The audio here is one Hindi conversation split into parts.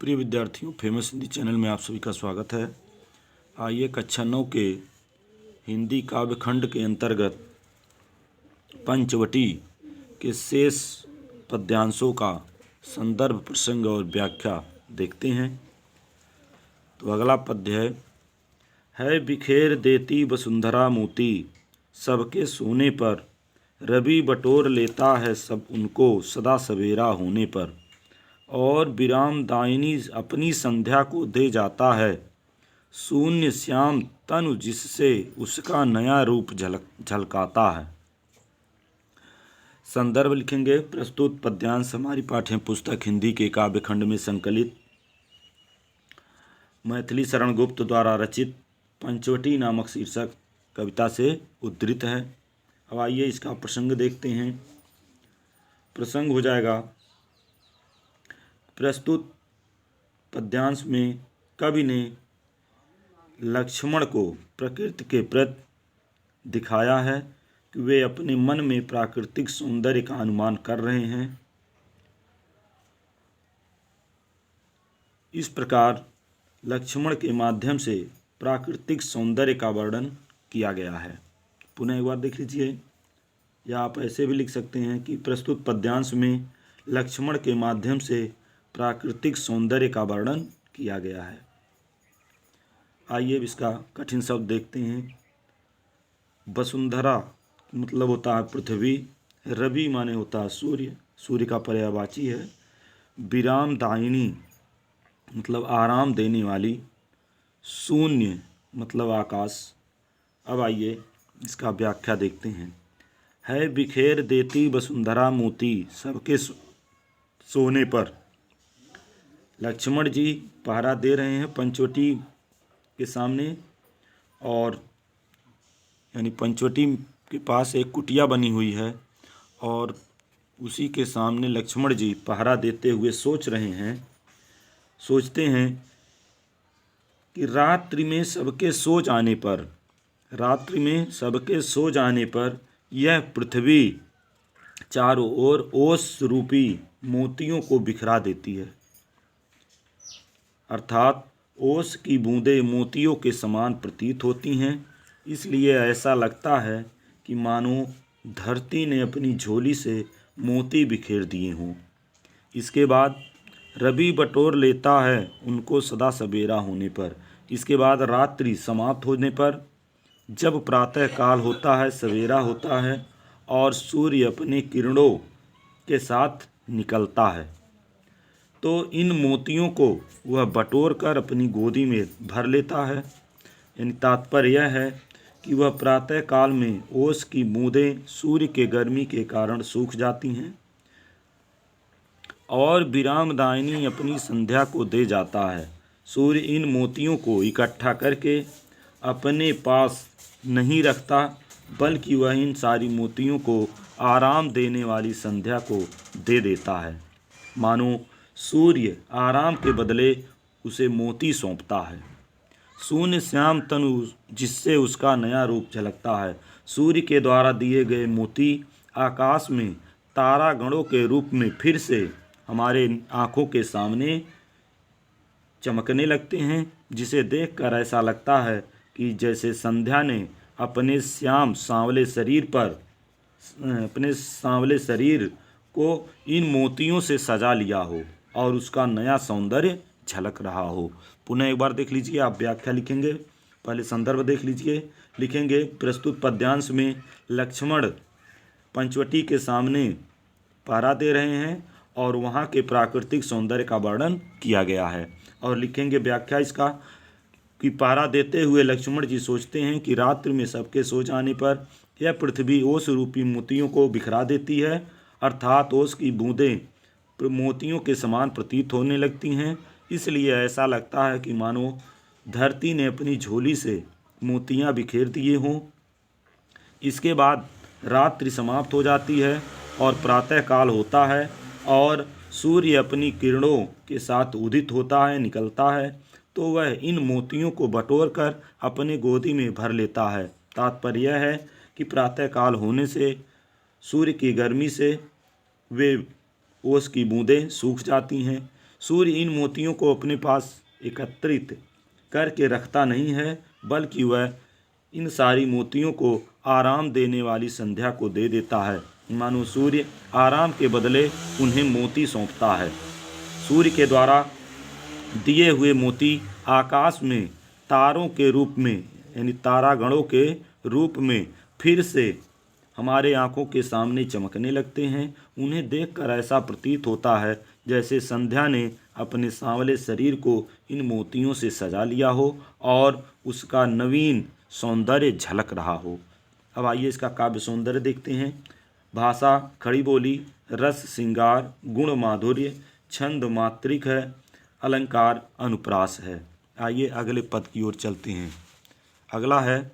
प्रिय विद्यार्थियों, फेमस हिंदी चैनल में आप सभी का स्वागत है। आइए कक्षा 9 के हिंदी काव्य खंड के अंतर्गत पंचवटी के शेष पद्यांशों का संदर्भ, प्रसंग और व्याख्या देखते हैं। तो अगला पद्य है बिखेर देती वसुंधरा मोती, सबके सोने पर रवि बटोर लेता है सब उनको सदा सवेरा होने पर। और विराम दायिनी अपनी संध्या को दे जाता है, शून्य श्याम तनु जिससे उसका नया रूप झलकाता है। संदर्भ लिखेंगे। प्रस्तुत पद्यांश हमारी पाठ्य पुस्तक हिंदी के काव्य खंड में संकलित मैथिली शरण गुप्त द्वारा रचित पंचवटी नामक शीर्षक कविता से उद्धृत है। अब आइए इसका प्रसंग देखते हैं। प्रसंग हो जाएगा, प्रस्तुत पद्यांश में कवि ने लक्ष्मण को प्रकृति के प्रति दिखाया है कि वे अपने मन में प्राकृतिक सौंदर्य का अनुमान कर रहे हैं। इस प्रकार लक्ष्मण के माध्यम से प्राकृतिक सौंदर्य का वर्णन किया गया है। पुनः एक बार देख लीजिए, या आप ऐसे भी लिख सकते हैं कि प्रस्तुत पद्यांश में लक्ष्मण के माध्यम से प्राकृतिक सौंदर्य का वर्णन किया गया है। आइए इसका कठिन शब्द देखते हैं। वसुंधरा मतलब होता है पृथ्वी, रवि माने होता है सूर्य, सूर्य का पर्यायवाची है। विराम दायिनी मतलब आराम देने वाली, शून्य मतलब आकाश। अब आइए इसका व्याख्या देखते हैं। है बिखेर देती वसुंधरा मोती, सबके सोने पर। लक्ष्मण जी पहरा दे रहे हैं पंचवटी के सामने, और यानी पंचवटी के पास एक कुटिया बनी हुई है और उसी के सामने लक्ष्मण जी पहरा देते हुए सोचते हैं कि रात्रि में सबके सो जाने पर यह पृथ्वी चारों ओर ओस रूपी मोतियों को बिखरा देती है। अर्थात ओस की बूंदें मोतियों के समान प्रतीत होती हैं, इसलिए ऐसा लगता है कि मानो धरती ने अपनी झोली से मोती बिखेर दिए हों। इसके बाद रवि बटोर लेता है उनको सदा सवेरा होने पर। इसके बाद रात्रि समाप्त होने पर जब प्रातः काल होता है, सवेरा होता है और सूर्य अपने किरणों के साथ निकलता है, तो इन मोतियों को वह बटोर कर अपनी गोदी में भर लेता है। यानी तात्पर्य यह है कि वह प्रातः काल में ओस की बूंदें सूर्य के गर्मी के कारण सूख जाती हैं और विरामदायिनी अपनी संध्या को दे जाता है। सूर्य इन मोतियों को इकट्ठा करके अपने पास नहीं रखता, बल्कि वह इन सारी मोतियों को आराम देने वाली संध्या को दे देता है। मानो सूर्य आराम के बदले उसे मोती सौंपता है। शून्य श्याम तनु जिससे उसका नया रूप झलकता है। सूर्य के द्वारा दिए गए मोती आकाश में तारागणों के रूप में फिर से हमारे आँखों के सामने चमकने लगते हैं, जिसे देखकर ऐसा लगता है कि जैसे संध्या ने अपने सांवले शरीर को इन मोतियों से सजा लिया हो और उसका नया सौंदर्य झलक रहा हो। पुनः एक बार देख लीजिए, आप व्याख्या लिखेंगे। पहले संदर्भ देख लीजिए। लिखेंगे, प्रस्तुत पद्यांश में लक्ष्मण पंचवटी के सामने पहरा दे रहे हैं और वहाँ के प्राकृतिक सौंदर्य का वर्णन किया गया है। और लिखेंगे व्याख्या इसका कि पहरा देते हुए लक्ष्मण जी सोचते हैं कि रात्रि में सबके सो जाने पर यह पृथ्वी ओस रूपी मोतियों को बिखरा देती है, अर्थात ओस की बूंदें मोतियों के समान प्रतीत होने लगती हैं, इसलिए ऐसा लगता है कि मानो धरती ने अपनी झोली से मोतियां बिखेर दिए हों। इसके बाद रात्रि समाप्त हो जाती है और प्रातः काल होता है और सूर्य अपनी किरणों के साथ उदित होता है, निकलता है, तो वह इन मोतियों को बटोर कर अपने गोदी में भर लेता है। तात्पर्य यह है कि प्रातः काल होने से सूर्य की गर्मी से वे ओस की बूंदें सूख जाती हैं। सूर्य इन मोतियों को अपने पास एकत्रित करके रखता नहीं है, बल्कि वह इन सारी मोतियों को आराम देने वाली संध्या को दे देता है। मानो सूर्य आराम के बदले उन्हें मोती सौंपता है। सूर्य के द्वारा दिए हुए मोती आकाश में तारों के रूप में, यानी तारागणों के रूप में फिर से हमारे आंखों के सामने चमकने लगते हैं। उन्हें देखकर ऐसा प्रतीत होता है जैसे संध्या ने अपने सांवले शरीर को इन मोतियों से सजा लिया हो और उसका नवीन सौंदर्य झलक रहा हो। अब आइए इसका काव्य सौंदर्य देखते हैं। भाषा खड़ी बोली, रस श्रृंगार, गुण माधुर्य, छंद मात्रिक है, अलंकार अनुप्रास है। आइए अगले पद की ओर चलते हैं। अगला है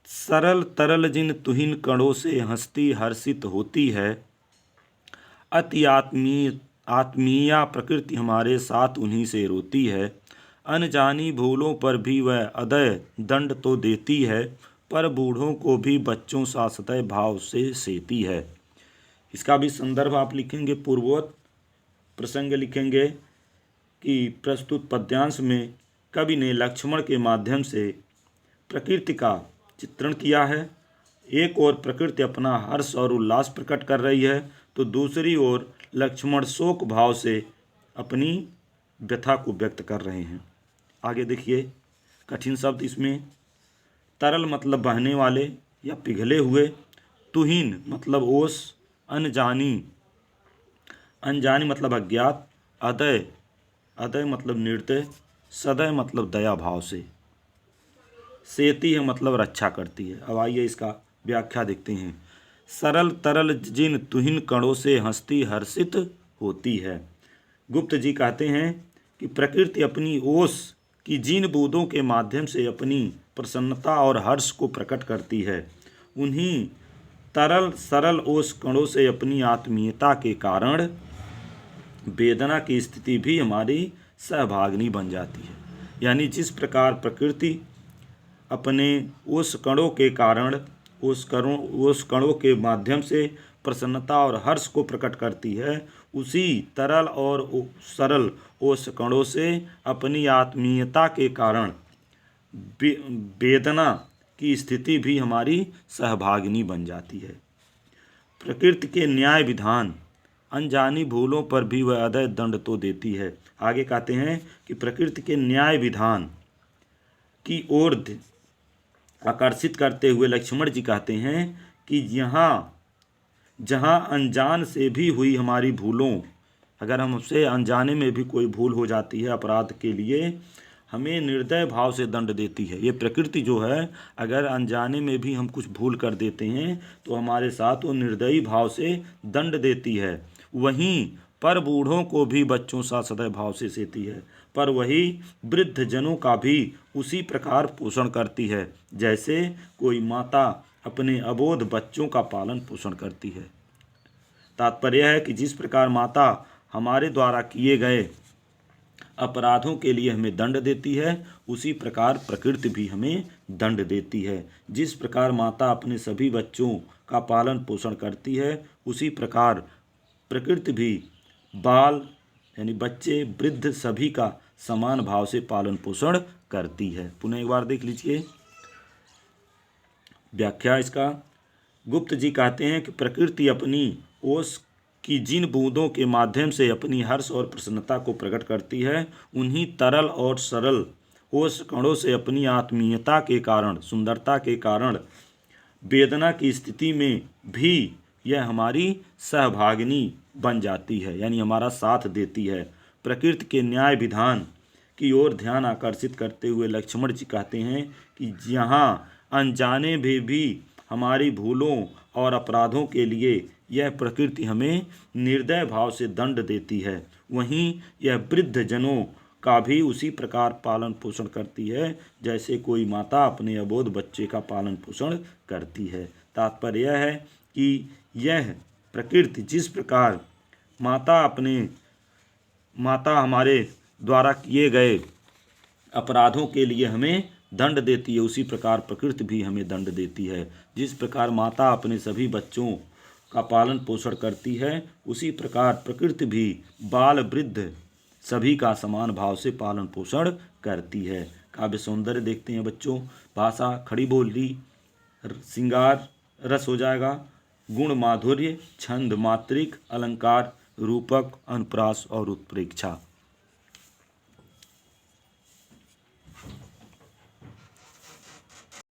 सरल तरल जिन तुहिन कणों से हंसती हर्षित होती है, अति आत्मीया प्रकृति हमारे साथ उन्हीं से रोती है। अनजानी भूलों पर भी वह अदय दंड तो देती है, पर बूढ़ों को भी बच्चों सा सतय भाव से सेती है। इसका भी संदर्भ आप लिखेंगे। पूर्वोक्त प्रसंग लिखेंगे कि प्रस्तुत पद्यांश में कवि ने लक्ष्मण के माध्यम से प्रकृति का चित्रण किया है। एक ओर प्रकृति अपना हर्ष और उल्लास प्रकट कर रही है, तो दूसरी ओर लक्ष्मण शोक भाव से अपनी व्यथा को व्यक्त कर रहे हैं। आगे देखिए कठिन शब्द इसमें। तरल मतलब बहने वाले या पिघले हुए, तुहिन मतलब ओस, अनजानी मतलब अज्ञात, अदय मतलब निर्दय, सदय मतलब दया भाव से, सेती है मतलब रक्षा करती है। अब आइए इसका व्याख्या देखते हैं। सरल तरल जिन तुहिन कणों से हंसती हर्षित होती है। गुप्त जी कहते हैं कि प्रकृति अपनी ओस की जिन बूंदों के माध्यम से अपनी प्रसन्नता और हर्ष को प्रकट करती है, उन्हीं तरल सरल ओस कणों से अपनी आत्मीयता के कारण वेदना की स्थिति भी हमारी सहभागिनी बन जाती है। यानी जिस प्रकार प्रकृति अपने उस कणों के कारण, उस कणों के माध्यम से प्रसन्नता और हर्ष को प्रकट करती है, उसी तरल और सरल उस कणों से अपनी आत्मीयता के कारण वेदना की स्थिति भी हमारी सहभागिनी बन जाती है। प्रकृति के न्याय विधान, अनजानी भूलों पर भी वह अदय दंड तो देती है। आगे कहते हैं कि प्रकृति के न्याय विधान की ओर आकर्षित करते हुए लक्ष्मण जी कहते हैं कि जहाँ अनजान से भी हुई हमारी भूलों, अगर हमसे अनजाने में भी कोई भूल हो जाती है अपराध के लिए, हमें निर्दय भाव से दंड देती है। ये प्रकृति जो है, अगर अनजाने में भी हम कुछ भूल कर देते हैं तो हमारे साथ वो निर्दयी भाव से दंड देती है। वहीं पर बूढ़ों को भी बच्चों सा सदैव भाव से सेती है, पर वही वृद्ध जनों का भी उसी प्रकार पोषण करती है जैसे कोई माता अपने अबोध बच्चों का पालन पोषण करती है। तात्पर्य है कि जिस प्रकार माता हमारे द्वारा किए गए अपराधों के लिए हमें दंड देती है, उसी प्रकार प्रकृति भी हमें दंड देती है। जिस प्रकार माता अपने सभी बच्चों का पालन पोषण करती है, उसी प्रकार प्रकृति भी बाल यानी बच्चे, वृद्ध सभी का समान भाव से पालन पोषण करती है। पुनः एक बार देख लीजिए व्याख्या इसका। गुप्त जी कहते हैं कि प्रकृति अपनी ओस की जिन बूंदों के माध्यम से अपनी हर्ष और प्रसन्नता को प्रकट करती है, उन्हीं तरल और सरल ओस कणों से अपनी आत्मीयता के कारण, सुंदरता के कारण वेदना की स्थिति में भी यह हमारी सहभागिनी बन जाती है, यानी हमारा साथ देती है। प्रकृति के न्याय विधान की ओर ध्यान आकर्षित करते हुए लक्ष्मण जी कहते हैं कि यहाँ अनजाने भी हमारी भूलों और अपराधों के लिए यह प्रकृति हमें निर्दय भाव से दंड देती है, वहीं यह वृद्ध जनों का भी उसी प्रकार पालन पोषण करती है जैसे कोई माता अपने अबोध बच्चे का पालन पोषण करती है। तात्पर्य यह है कि यह प्रकृति जिस प्रकार माता हमारे द्वारा किए गए अपराधों के लिए हमें दंड देती है, उसी प्रकार प्रकृति भी हमें दंड देती है। जिस प्रकार माता अपने सभी बच्चों का पालन पोषण करती है, उसी प्रकार प्रकृति भी बाल वृद्ध सभी का समान भाव से पालन पोषण करती है। काव्य सौंदर्य देखते हैं बच्चों। भाषा खड़ी बोली, श्रृंगार रस हो जाएगा, गुण माधुर्य, छंद मात्रिक, अलंकार रूपक, अनुप्रास और उत्प्रेक्षा।